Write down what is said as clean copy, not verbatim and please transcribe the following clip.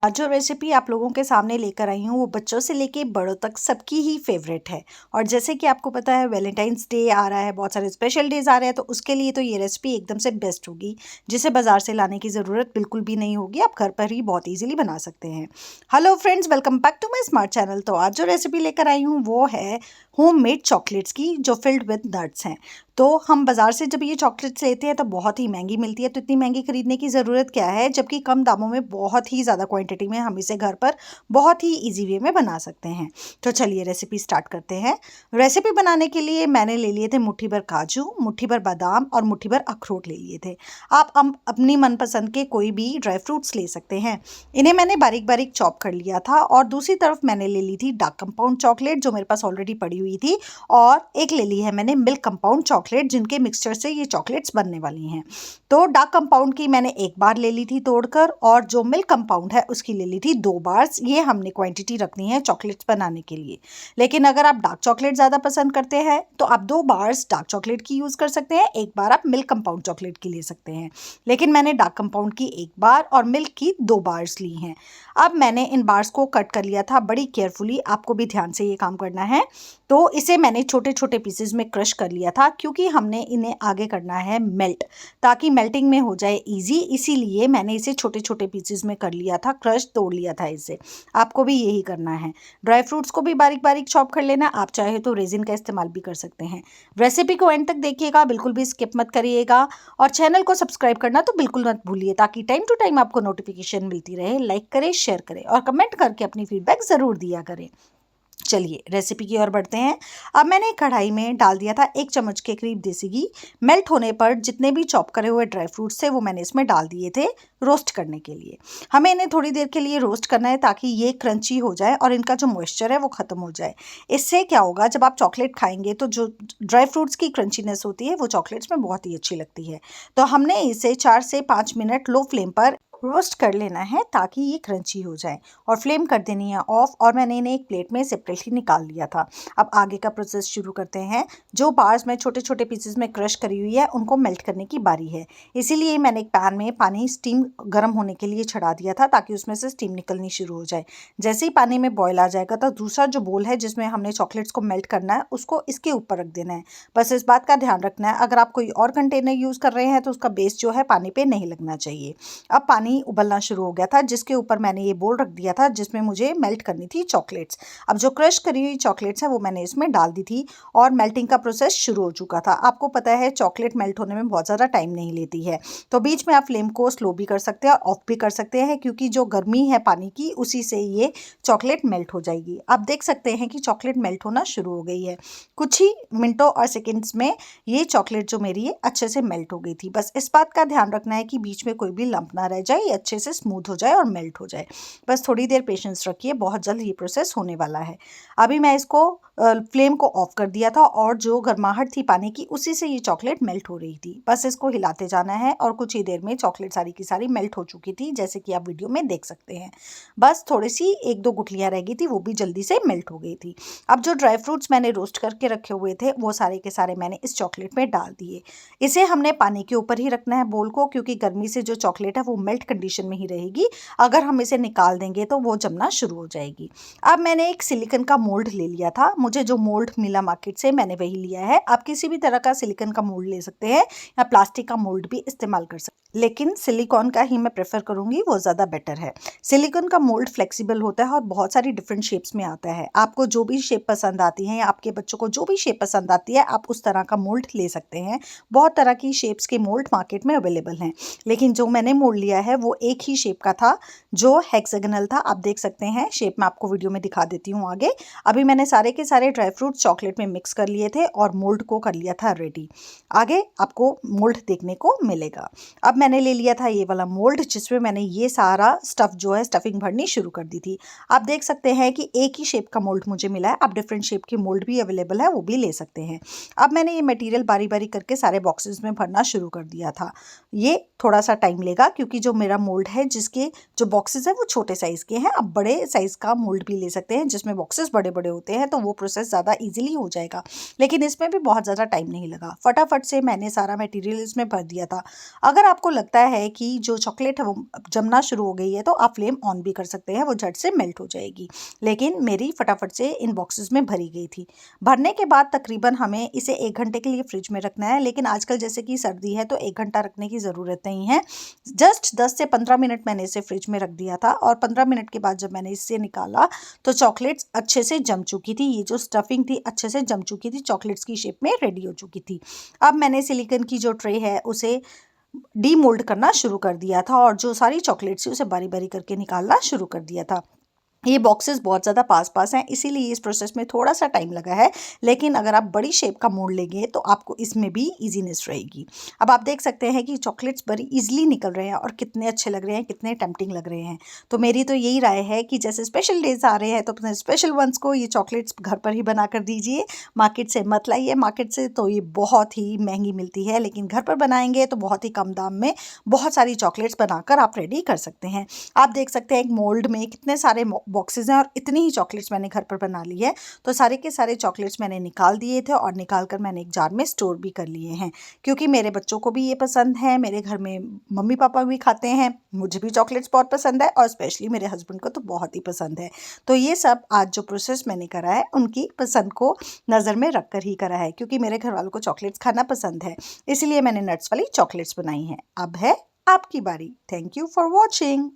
आज जो रेसिपी आप लोगों के सामने लेकर आई हूँ वो बच्चों से लेके बड़ों तक सबकी ही फेवरेट है। और जैसे कि आपको पता है वैलेंटाइंस डे आ रहा है, बहुत सारे स्पेशल डेज आ रहे हैं, तो उसके लिए तो ये रेसिपी एकदम से बेस्ट होगी, जिसे बाजार से लाने की ज़रूरत बिल्कुल भी नहीं होगी। आप घर पर ही बहुत ईजिली बना सकते हैं। Hello friends, welcome back to my smart channel. तो आज जो रेसिपी लेकर आई हूँ वो है होममेड चॉकलेट्स की, जो फिल्ड विद नट्स हैं। तो हम बाज़ार से जब ये चॉकलेट्स लेते हैं तो बहुत ही महंगी मिलती है, तो इतनी महंगी खरीदने की ज़रूरत क्या है, जबकि कम दामों में बहुत ही ज़्यादा क्वांटिटी में हम इसे घर पर बहुत ही इजी वे में बना सकते हैं। तो चलिए रेसिपी स्टार्ट करते हैं। रेसिपी बनाने के लिए मैंने ले लिए थे मुट्ठी भर काजू, मुट्ठी भर बादाम और मुट्ठी भर अखरोट ले लिए थे। आप अपनी मनपसंद के कोई भी ड्राई फ्रूट्स ले सकते हैं। इन्हें मैंने बारीक बारीक चॉप कर लिया था। और दूसरी तरफ मैंने ले ली थी डार्क कंपाउंड चॉकलेट, जो मेरे पास ऑलरेडी पड़ी हुई थी। और एक ले ली है मैंने मिल्क कंपाउंड चॉकलेट, जिनके मिक्सचर से ये चॉकलेट्स बनने वाली हैं। तो डार्क कंपाउंड की मैंने एक बार ले ली थी तोड़कर, और जो मिल्क कंपाउंड है उसकी ले ली थी 2 बार्स। ये हमने क्वांटिटी रखनी है चॉकलेट्स बनाने के लिए। लेकिन अगर आप डार्क चॉकलेट ज़्यादा पसंद करते हैं तो आप 2 बार्स डार्क चॉकलेट की यूज़ कर सकते हैं, एक बार आप मिल्क कंपाउंड चॉकलेट की ले सकते हैं। लेकिन मैंने डार्क कंपाउंड की 1 बार और मिल्क की 2 बार्स ली हैं। अब मैंने इन बार्स को कट कर लिया था बड़ी केयरफुली, आपको भी ध्यान से ये काम करना है। तो इसे मैंने छोटे छोटे पीसेज में क्रश कर लिया था, क्योंकि हमने इन्हें आगे करना है मेल्ट, ताकि मेल्टिंग में हो जाए इजी। इसीलिए मैंने इसे छोटे छोटे पीसेज में कर लिया था, क्रश तोड़ लिया था इसे। आपको भी यही करना है। ड्राई फ्रूट्स को भी बारीक बारीक चॉप कर लेना। आप चाहे तो रेजिन का इस्तेमाल भी कर सकते हैं। रेसिपी को एंड तक देखिएगा, बिल्कुल भी स्किप मत करिएगा। और चैनल को सब्सक्राइब करना तो बिल्कुल मत भूलिए, ताकि टाइम टू टाइम आपको नोटिफिकेशन मिलती रहे। लाइक करें, शेयर करें और कमेंट करके अपनी फीडबैक ज़रूर दिया करें। चलिए रेसिपी की ओर बढ़ते हैं। अब मैंने कढ़ाई में डाल दिया था 1 चम्मच के करीब देसी घी। मेल्ट होने पर जितने भी चॉप करे हुए ड्राई फ्रूट्स थे वो मैंने इसमें डाल दिए थे रोस्ट करने के लिए। हमें इन्हें थोड़ी देर के लिए रोस्ट करना है, ताकि ये क्रंची हो जाए और इनका जो मॉइस्चर है वो ख़त्म हो जाए। इससे क्या होगा, जब आप चॉकलेट खाएंगे तो जो ड्राई फ्रूट्स की क्रंचीनेस होती है वो चॉकलेट्स में बहुत ही अच्छी लगती है। तो हमने इसे 4 से 5 मिनट लो फ्लेम पर रोस्ट कर लेना है, ताकि ये क्रंची हो जाए। और फ्लेम कर देनी है ऑफ। और मैंने इन्हें एक प्लेट में सेपरेटली निकाल लिया था। अब आगे का प्रोसेस शुरू करते हैं। जो बार्स मैं छोटे छोटे पीसेस में क्रश करी हुई है उनको मेल्ट करने की बारी है। इसीलिए मैंने एक पैन में पानी स्टीम गर्म होने के लिए चढ़ा दिया था, ताकि उसमें से स्टीम निकलनी शुरू हो जाए। जैसे ही पानी में बॉयल आ जाएगा तो दूसरा जो बोल है जिसमें हमने चॉकलेट्स को मेल्ट करना है उसको इसके ऊपर रख देना है। बस इस बात का ध्यान रखना है, अगर आप कोई और कंटेनर यूज़ कर रहे हैं तो उसका बेस जो है पानी पे नहीं लगना चाहिए। अब पानी उबलना शुरू हो गया था, जिसके ऊपर मैंने ये बोल रख दिया था जिसमें मुझे मेल्ट करनी थी चॉकलेट्स। अब जो क्रश करी हुई चॉकलेट्स हैं वो मैंने इसमें डाल दी थी, और मेल्टिंग का प्रोसेस शुरू हो चुका था। आपको पता है चॉकलेट मेल्ट होने में बहुत ज़्यादा टाइम नहीं लेती है। तो बीच में आप फ्लेम को स्लो भी कर सकते हैं और ऑफ भी कर सकते हैं, क्योंकि जो गर्मी है पानी की उसी से ये चॉकलेट मेल्ट हो जाएगी। आप देख सकते हैं कि चॉकलेट मेल्ट होना शुरू हो गई है। कुछ ही मिनटों और सेकेंड्स में ये चॉकलेट जो मेरी है अच्छे से मेल्ट हो गई थी। बस इस बात का ध्यान रखना है कि बीच में कोई भी लंप ना रह जाए, ये अच्छे से स्मूथ हो जाए और मेल्ट हो जाए। बस थोड़ी देर पेशेंस रखिए, बहुत जल्द ये प्रोसेस होने वाला है। अभी मैं इसको फ्लेम को ऑफ कर दिया था, और जो गर्माहट थी पानी की उसी से ये चॉकलेट मेल्ट हो रही थी। बस इसको हिलाते जाना है, और कुछ ही देर में चॉकलेट सारी की सारी मेल्ट हो चुकी थी, जैसे कि आप वीडियो में देख सकते हैं। बस थोड़ी सी 1-2 गुठलियाँ रह गई थी, वो भी जल्दी से मेल्ट हो गई थी। अब जो ड्राई फ्रूट्स मैंने रोस्ट करके रखे हुए थे वो सारे के सारे मैंने इस चॉकलेट में डाल दिए। इसे हमने पानी के ऊपर ही रखना है बोल को, क्योंकि गर्मी से जो चॉकलेट है वो मेल्ट कंडीशन में ही रहेगी। अगर हम इसे निकाल देंगे तो वो जमना शुरू हो जाएगी। अब मैंने एक सिलिकॉन का मोल्ड ले लिया था। मुझे जो मोल्ड मिला मार्केट से मैंने वही लिया है। आप किसी भी तरह का सिलिकॉन का मोल्ड ले सकते हैं, या प्लास्टिक का मोल्ड भी इस्तेमाल कर सकते हैं, लेकिन सिलिकॉन का ही मैं प्रेफर करूंगी, वो ज़्यादा बेटर है। सिलिकॉन का मोल्ड फ्लेक्सिबल होता है और बहुत सारी डिफरेंट शेप्स में आता है। आपको जो भी शेप पसंद आती है, या आपके बच्चों को जो भी शेप पसंद आती है, आप उस तरह का मोल्ड ले सकते हैं। बहुत तरह की शेप्स के मोल्ड मार्केट में अवेलेबल हैं, लेकिन जो मैंने मोल्ड लिया है वो एक ही शेप का था, जो हेक्सागोनल था। आप देख सकते हैं शेप, मैं आपको वीडियो में दिखा देती हूँ आगे। अभी मैंने सारे के सारे ड्राई फ्रूट चॉकलेट में मिक्स कर लिए थे और मोल्ड को कर लिया था रेडी। आगे आपको मोल्ड देखने को मिलेगा। अब मैंने ले लिया था ये वाला मोल्ड, जिसमें मैंने ये सारा स्टफ जो है स्टफिंग भरनी शुरू कर दी थी। आप देख सकते हैं कि एक ही शेप का मोल्ड मुझे मिला है। आप डिफरेंट शेप के मोल्ड भी अवेलेबल है, वो भी ले सकते हैं। अब मैंने ये मटेरियल बारी बारी करके सारे बॉक्सेस में भरना शुरू कर दिया था। ये थोड़ा सा टाइम लेगा, क्योंकि जो मेरा मोल्ड है जिसके जो बॉक्सेस है वो छोटे साइज़ के हैं। अब बड़े साइज़ का मोल्ड भी ले सकते हैं, जिसमें बॉक्सेस बड़े बड़े होते हैं, तो वो प्रोसेस ज़्यादा ईजिली हो जाएगा। लेकिन इसमें भी बहुत ज़्यादा टाइम नहीं लगा, फटाफट से मैंने सारा मटेरियल इसमें भर दिया था। अगर आपको लगता है कि जो चॉकलेट है वो जमना शुरू हो गई है तो आप फ्लेम ऑन भी कर सकते हैं, वो झट से मेल्ट हो जाएगी। लेकिन मेरी फटाफट से इन बॉक्सेस में भरी गई थी। भरने के बाद तकरीबन हमें इसे 1 घंटे के लिए फ्रिज में रखना है, लेकिन आजकल जैसे कि सर्दी है तो 1 घंटा रखने की ज़रूरत नहीं है। जस्ट 10 से 15 मिनट मैंने इसे फ्रिज में रख दिया था और 15 मिनट के बाद जब मैंने इसे निकाला तो चॉकलेट्स अच्छे से जम चुकी थी। ये जो स्टफिंग थी अच्छे से जम चुकी थी, चॉकलेट्स की शेप में रेडी हो चुकी थी। अब मैंने सिलिकॉन की जो ट्रे है उसे डीमोल्ड करना शुरू कर दिया था और जो सारी चॉकलेट्स थी उसे बारी-बारी करके निकालना शुरू कर दिया था। ये बॉक्सेस बहुत ज़्यादा पास-पास हैं, इसीलिए इस प्रोसेस में थोड़ा-सा टाइम लगा है, लेकिन अगर आप बड़ी शेप का मोड़ लेंगे तो आपको इसमें भी ईज़ीनेस रहेगी। अब आप देख सकते हैं कि चॉकलेट्स बड़ी ईज़िली निकल रहे हैं और कितने अच्छे लग रहे हैं, कितने टेम्प्टिंग लग रहे हैं। तो मेरी तो यही राय है कि जैसे स्पेशल डेज़ आ रहे हैं तो अपने स्पेशल वंस को ये चॉकलेट्स घर पर ही बना कर दीजिए, मार्केट से मत लाइए। मार्केट से तो ये बहुत ही महँगी मिलती है, लेकिन घर पर बनाएँगे तो बहुत ही कम दाम में बहुत सारी चॉकलेट्स बनाकर आप रेडी कर सकते हैं। आप देख सकते हैं एक मोल्ड में कितने सारे बॉक्सेस हैं और इतनी ही चॉकलेट्स मैंने घर पर बना ली है। तो सारे के सारे चॉकलेट्स मैंने निकाल दिए थे और निकाल कर मैंने एक जार में स्टोर भी कर लिए हैं, क्योंकि मेरे बच्चों को भी ये पसंद है, मेरे घर में मम्मी पापा भी खाते हैं, मुझे भी चॉकलेट्स बहुत पसंद है और स्पेशली मेरे हस्बैंड को तो बहुत ही पसंद है। तो ये सब आज जो प्रोसेस मैंने करा है उनकी पसंद को नज़र में रख कर ही करा है, क्योंकि मेरे घर वालों को चॉकलेट्स खाना पसंद है, इसलिए मैंने नट्स वाली चॉकलेट्स बनाई हैं। अब है आपकी बारी। Thank you for watching.